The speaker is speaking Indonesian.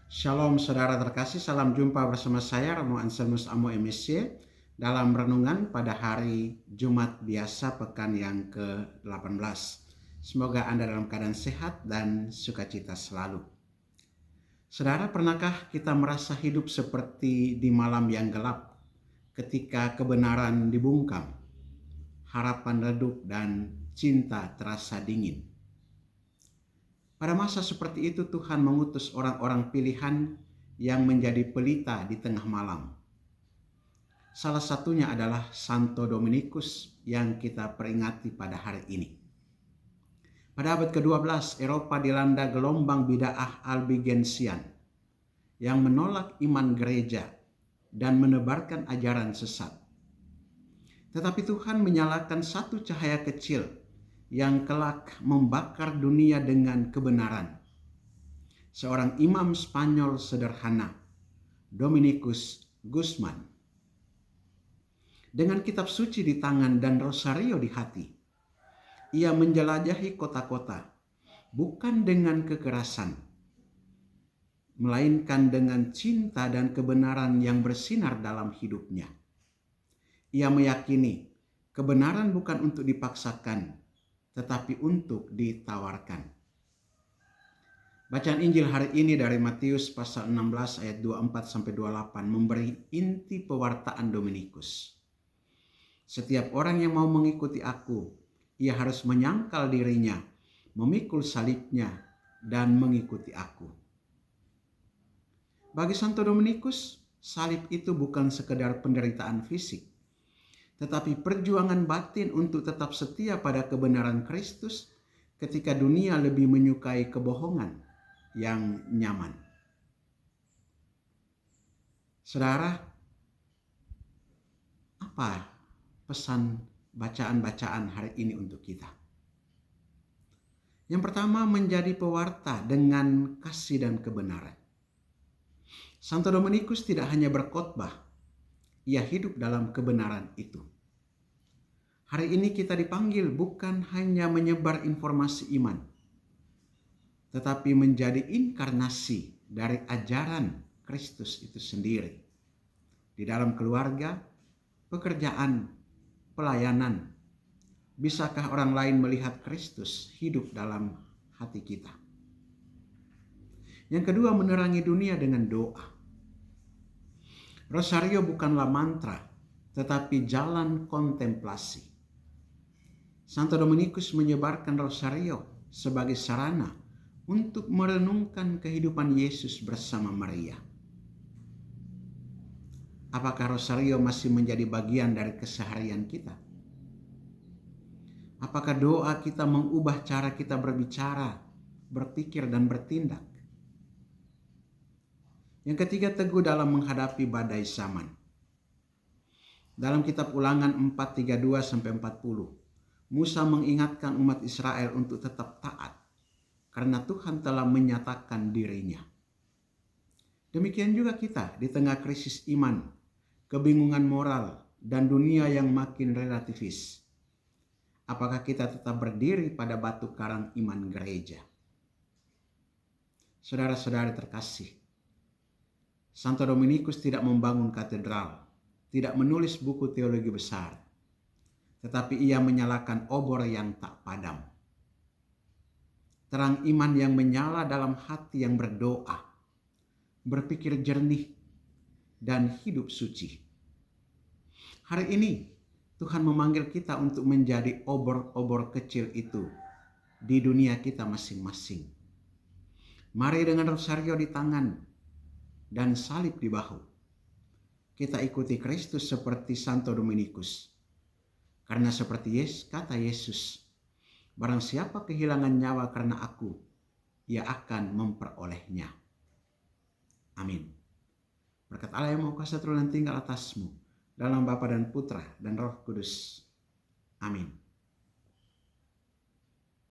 Shalom saudara terkasih, salam jumpa bersama saya Romo Anselmus Amo MSC dalam renungan pada hari Jumat biasa pekan yang ke-18. Semoga Anda dalam keadaan sehat dan sukacita selalu. Saudara, pernahkah kita merasa hidup seperti di malam yang gelap ketika kebenaran dibungkam, harapan redup dan cinta terasa dingin? Pada masa seperti itu Tuhan mengutus orang-orang pilihan yang menjadi pelita di tengah malam. Salah satunya adalah Santo Dominikus yang kita peringati pada hari ini. Pada abad ke-12, Eropa dilanda gelombang bid'ah Albigensian yang menolak iman gereja dan menebarkan ajaran sesat. Tetapi Tuhan menyalakan satu cahaya kecil yang kelak membakar dunia dengan kebenaran. Seorang imam Spanyol sederhana, Dominikus Guzman. Dengan kitab suci di tangan dan rosario di hati, ia menjelajahi kota-kota, bukan dengan kekerasan, melainkan dengan cinta dan kebenaran yang bersinar dalam hidupnya. Ia meyakini kebenaran bukan untuk dipaksakan, tetapi untuk ditawarkan. Bacaan Injil hari ini dari Matius pasal 16 ayat 24-28 memberi inti pewartaan Dominikus. Setiap orang yang mau mengikuti aku, ia harus menyangkal dirinya, memikul salibnya, dan mengikuti aku. Bagi Santo Dominikus, salib itu bukan sekedar penderitaan fisik, tetapi perjuangan batin untuk tetap setia pada kebenaran Kristus ketika dunia lebih menyukai kebohongan yang nyaman. Saudara, apa pesan bacaan-bacaan hari ini untuk kita? Yang pertama, menjadi pewarta dengan kasih dan kebenaran. Santo Dominikus tidak hanya berkhotbah, ia hidup dalam kebenaran itu. Hari ini kita dipanggil bukan hanya menyebar informasi iman, tetapi menjadi inkarnasi dari ajaran Kristus itu sendiri. Di dalam keluarga, pekerjaan, pelayanan, bisakah orang lain melihat Kristus hidup dalam hati kita? Yang kedua, menerangi dunia dengan doa. Rosario bukanlah mantra, tetapi jalan kontemplasi. Santo Dominikus menyebarkan rosario sebagai sarana untuk merenungkan kehidupan Yesus bersama Maria. Apakah rosario masih menjadi bagian dari keseharian kita? Apakah doa kita mengubah cara kita berbicara, berpikir, dan bertindak? Yang ketiga, teguh dalam menghadapi badai zaman. Dalam kitab Ulangan 4:32-40, Musa mengingatkan umat Israel untuk tetap taat karena Tuhan telah menyatakan dirinya. Demikian juga kita di tengah krisis iman, kebingungan moral, dan dunia yang makin relativis. Apakah kita tetap berdiri pada batu karang iman gereja? Saudara-saudari terkasih, Santo Dominikus tidak membangun katedral, tidak menulis buku teologi besar, tetapi ia menyalakan obor yang tak padam. Terang iman yang menyala dalam hati yang berdoa, berpikir jernih, dan hidup suci. Hari ini Tuhan memanggil kita untuk menjadi obor-obor kecil itu di dunia kita masing-masing. Mari dengan rosario di tangan dan salib di bahu, kita ikuti Kristus seperti Santo Dominikus. Karena seperti kata Yesus, barang siapa kehilangan nyawa karena aku, ia akan memperolehnya. Amin. Berkat Allah yang Maha Kuasa turun dan tinggal atasmu, dalam Bapa dan Putra dan Roh Kudus. Amin.